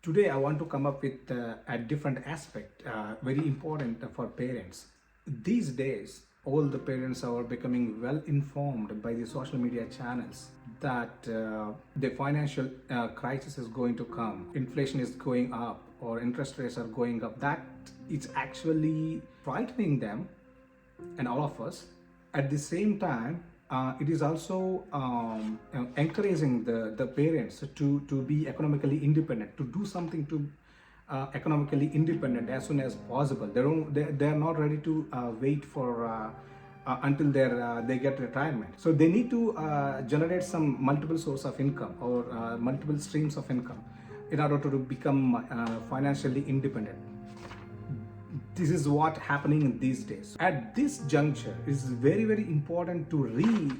Today, I want to come up with a different aspect, very important for parents. These days, all the parents are becoming well informed by the social media channels that the financial crisis is going to come, inflation is going up, or interest rates are going up. That it's actually frightening them and all of us. At the same time, it is also encouraging the parents to be economically independent, to do something to economically independent as soon as possible. They're not ready to wait for until they get retirement. So they need to generate some multiple source of income or multiple streams of income in order to become financially independent. This is what happening these days. At this juncture, it's very important to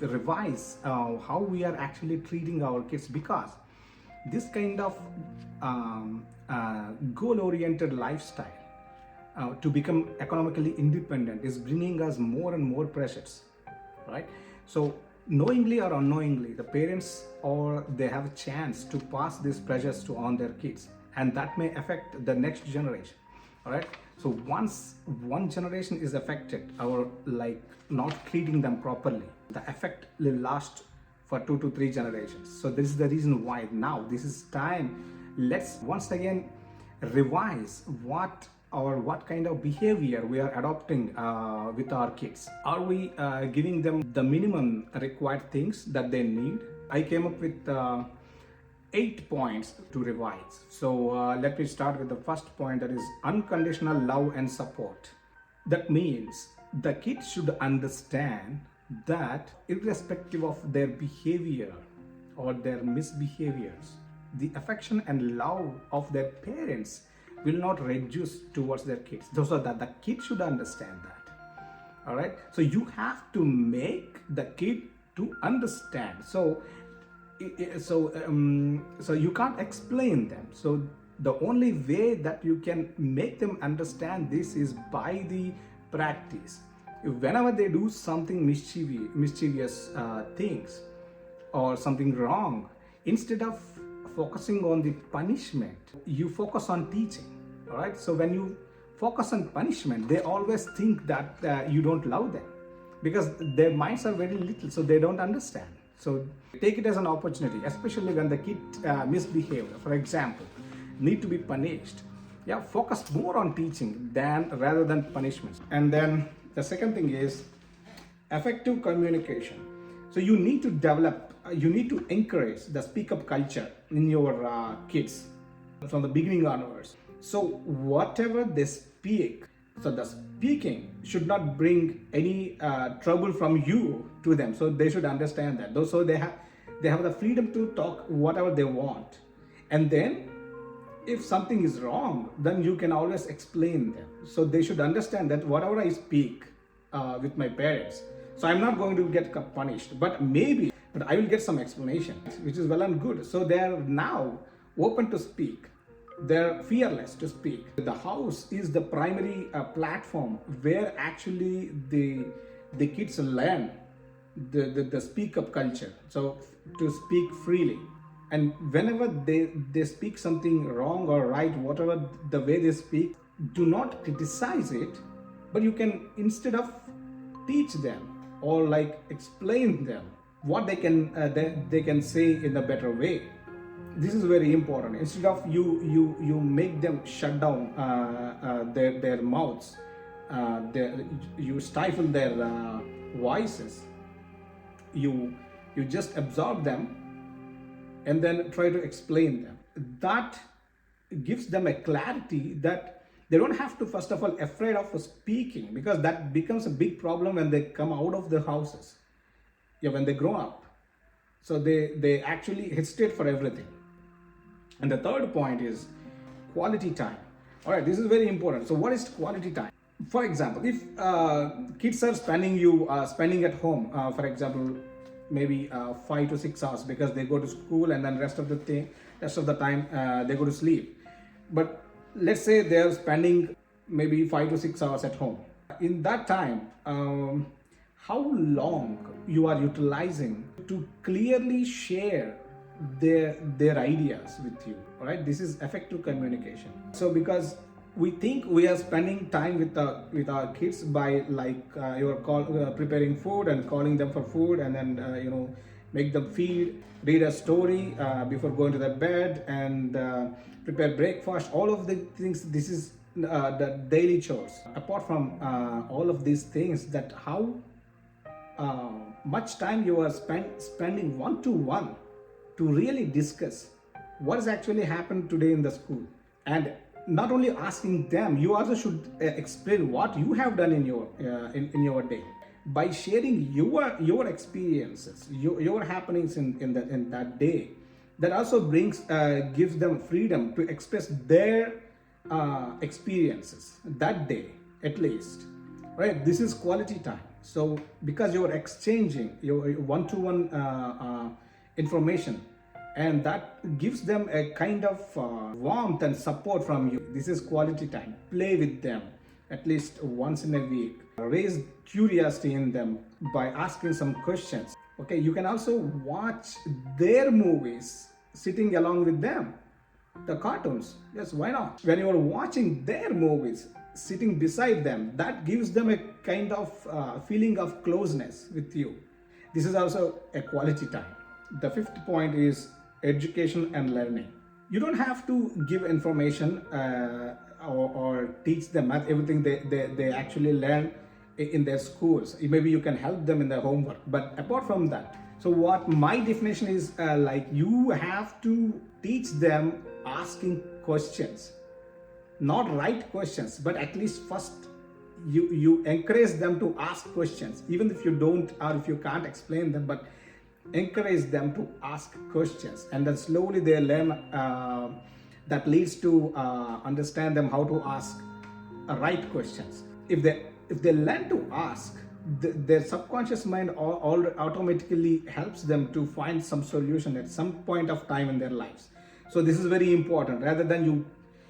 revise how we are actually treating our kids, because this kind of goal-oriented lifestyle to become economically independent is bringing us more and more pressures, right? So knowingly or unknowingly, the parents or they have a chance to pass these pressures to on their kids, and that may affect the next generation. All right, so once one generation is affected, or like not treating them properly, the effect will last for 2 to 3 generations. So this is the reason why now this is time. Let's once again revise what kind of behavior we are adopting with our kids. Are we giving them the minimum required things that they need? I came up with 8 points to revise. So let me start with the first point, that is unconditional love and support. That means the kids should understand that irrespective of their behavior or their misbehaviors, the affection and love of their parents will not reduce towards their kids. So that the kid should understand that. All right. So you have to make the kid to understand. So you can't explain them. So the only way that you can make them understand this is by the practice. Whenever they do something mischievous things or something wrong, instead of focusing on the punishment, you focus on teaching. All right. So when you focus on punishment, they always think that you don't love them, because their minds are very little, so they don't understand. So take it as an opportunity, especially when the kid misbehaves, for example, need to be punished. Yeah, focus more on teaching rather than punishments. And then the second thing is effective communication. So you need to develop, you need to encourage the speak up culture in your kids from the beginning onwards. So whatever they speak, so the speaking should not bring any trouble from you to them. So they should understand that. So they have the freedom to talk whatever they want. And then if something is wrong, then you can always explain them. So they should understand that whatever I speak with my parents, so I'm not going to get punished, but I will get some explanation, which is well and good. So they are now open to speak. They're fearless to speak. The house is the primary platform where actually the kids learn the speak up culture. So to speak freely, and whenever they speak something wrong or right, whatever the way they speak, do not criticize it, but you can, instead of teach them or like explain them what they can say in a better way. This is very important. Instead of you make them shut down their mouths, you stifle their voices. You just absorb them and then try to explain them. That gives them a clarity that they don't have to first of all afraid of speaking, because that becomes a big problem when they come out of the houses. Yeah, when they grow up. So they actually hesitate for everything. And the third point is quality time. All right, this is very important. So what is quality time? For example, if kids are spending at home, for example, maybe 5 to 6 hours, because they go to school and then rest of the time they go to sleep. But let's say they are spending maybe 5 to 6 hours at home. In that time, how long you are utilizing to clearly share their ideas with you. All right, this is effective communication. So because we think we are spending time with our kids by preparing food and calling them for food, and then make them feed, read a story before going to their bed, and prepare breakfast, all of the things. This is the daily chores. Apart from all of these things, that how much time you are spending one to one to really discuss what has actually happened today in the school. And not only asking them, you also should explain what you have done in your day by sharing your experiences, your happenings in that day. That also gives them freedom to express their experiences that day, at least. Right, this is quality time. So because you're exchanging your one-to-one information, and that gives them a kind of warmth and support from you. This is quality time. Play with them at least once in a week. Raise curiosity in them by asking some questions. Okay, you can also watch their movies sitting along with them. The cartoons, yes, why not? When you are watching their movies, sitting beside them, that gives them a kind of feeling of closeness with you. This is also a quality time. The fifth point is education and learning. You don't have to give information or teach them everything they actually learn in their schools. Maybe you can help them in their homework, but apart from that, so what my definition is, you have to teach them asking questions, not right questions, but at least first you encourage them to ask questions, even if you don't, or if you can't explain them, but encourage them to ask questions, and then slowly they learn. That leads to understand them how to ask right questions. If they learn to ask, their subconscious mind all automatically helps them to find some solution at some point of time in their lives. So this is very important. Rather than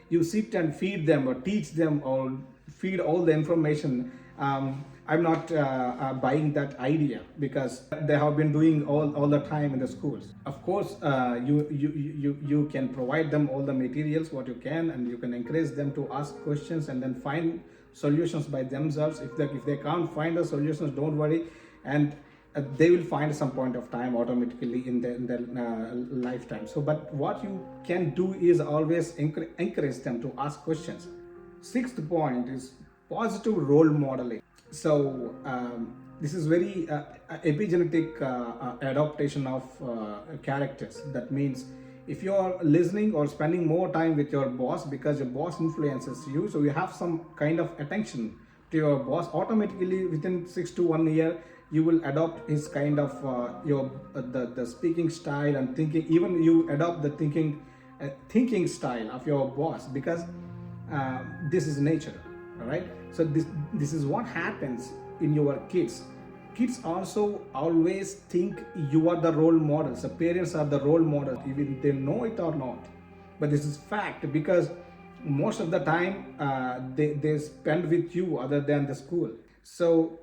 you sit and feed them or teach them or feed all the information, I'm not buying that idea, because they have been doing all the time in the schools. Of course, you can provide them all the materials what you can, and you can encourage them to ask questions and then find solutions by themselves. If they can't find the solutions, don't worry, and they will find some point of time automatically in their lifetime. So, but what you can do is always encourage them to ask questions. Sixth point is positive role modeling. So this is very epigenetic adaptation of characters. That means if you are listening or spending more time with your boss because your boss influences you, so you have some kind of attention to your boss, automatically within 6 to 1 year you will adopt his kind of the speaking style and thinking. Even you adopt the thinking style of your boss, because this is nature. All right, so this is what happens in your kids. Kids also always think you are the role models. The parents are the role models, even they know it or not. But this is fact, because most of the time they spend with you other than the school. So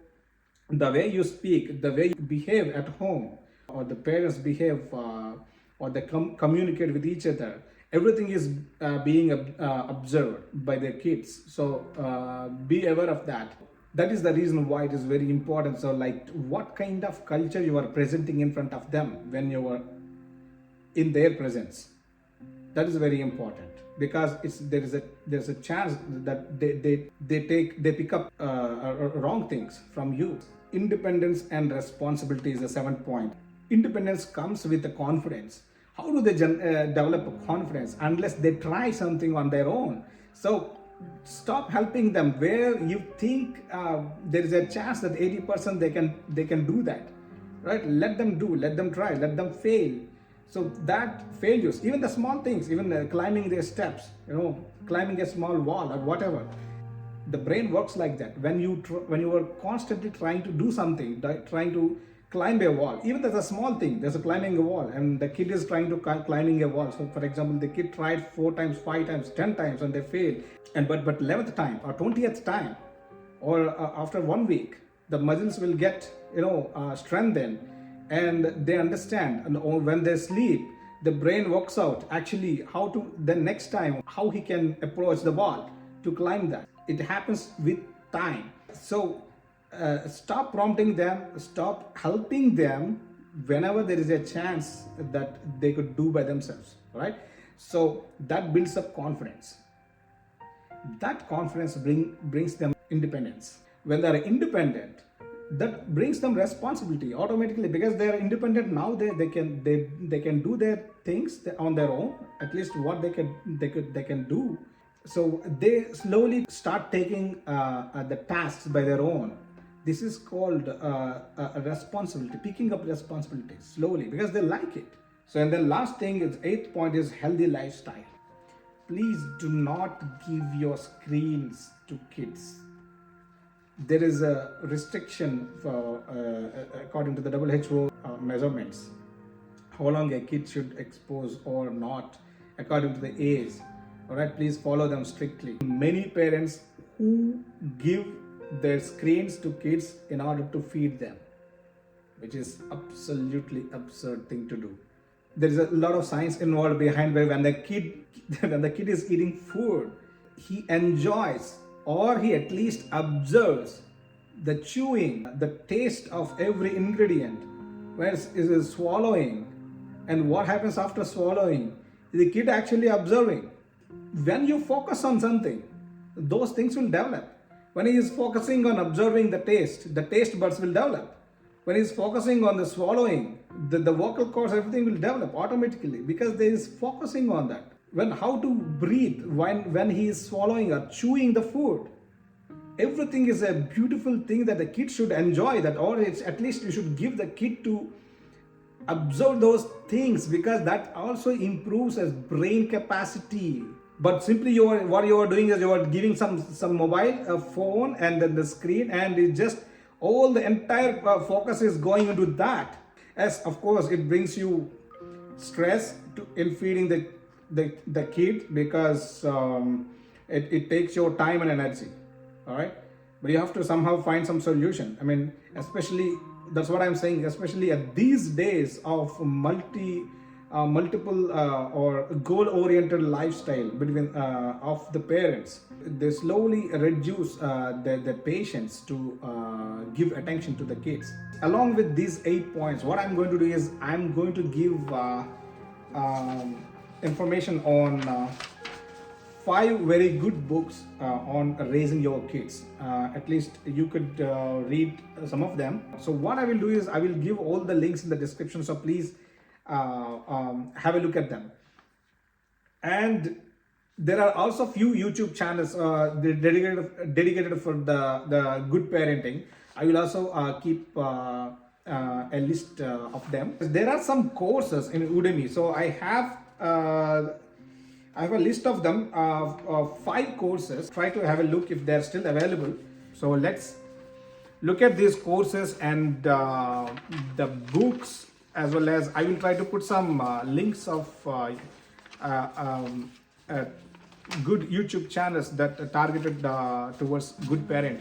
the way you speak, the way you behave at home, or the parents behave, or they communicate with each other, everything is being observed by the kids. So be aware of that. That is the reason why it is very important. So what kind of culture you are presenting in front of them when you are in their presence, that is very important, because there's a chance that they pick up wrong things from you. Independence and responsibility is the seventh point. Independence comes with the confidence. How do they develop a confidence unless they try something on their own? So stop helping them where you think there is a chance that 80% they can do that, right? Let them do, let them try, let them fail. So that failures, even the small things, even climbing their steps, climbing a small wall or whatever, the brain works like that. When you are constantly trying to do something, trying to climb a wall, even there's a small thing, there's a climbing a wall, and the kid is trying to climbing a wall. So for example, the kid tried 4 times, 5 times, 10 times, and they failed. And but 11th time or 20th time, or after 1 week, the muscles will get strengthened, and they understand. And when they sleep, the brain works out actually how to, the next time, how he can approach the wall to climb that. It happens with time. So stop prompting them, stop helping them whenever there is a chance that they could do by themselves, right? So that builds up confidence. That confidence brings them independence. When they are independent, that brings them responsibility automatically, because they are independent now. They can do their things on their own, at least what they can do. So they slowly start taking the tasks by their own. This is called a responsibility, picking up responsibility slowly, because they like it. So, and then last thing is, 8th point is healthy lifestyle. Please do not give your screens to kids. There is a restriction for, according to the WHO measurements, how long a kid should expose or not, according to the age. All right, please follow them strictly. Many parents who give their screens to kids in order to feed them, which is absolutely absurd thing to do. There is a lot of science involved behind where when the kid is eating food, he enjoys, or he at least observes the chewing, the taste of every ingredient, where is swallowing, and what happens after swallowing. The kid actually observing. When you focus on something, those things will develop. When he is focusing on observing the taste buds will develop. When he is focusing on the swallowing, the vocal cords, everything will develop automatically, because there is focusing on that. When how to breathe when he is swallowing or chewing the food, everything is a beautiful thing that the kid should enjoy. That, or it's at least you should give the kid to observe those things, because that also improves his brain capacity. But simply what you are doing is you are giving some mobile phone and then the screen, and it just all the entire focus is going into that. As of course it brings you stress in feeding the kid, because it takes your time and energy. All right, but you have to somehow find some solution. I mean, especially, that's what I'm saying, especially at these days of multiple or goal-oriented lifestyle between of the parents, they slowly reduce their patience to give attention to the kids. Along with these 8 points, what I'm going to do is I'm going to give information on 5 very good books on raising your kids. At least you could read some of them. So what I will do is I will give all the links in the description, so please have a look at them. And there are also few YouTube channels dedicated for the good parenting. I will also keep a list of them. There are some courses in Udemy, so I have a list of them, 5 courses. Try to have a look if they're still available. So let's look at these courses and the books, as well as I will try to put some links of good YouTube channels that are targeted towards good parenting.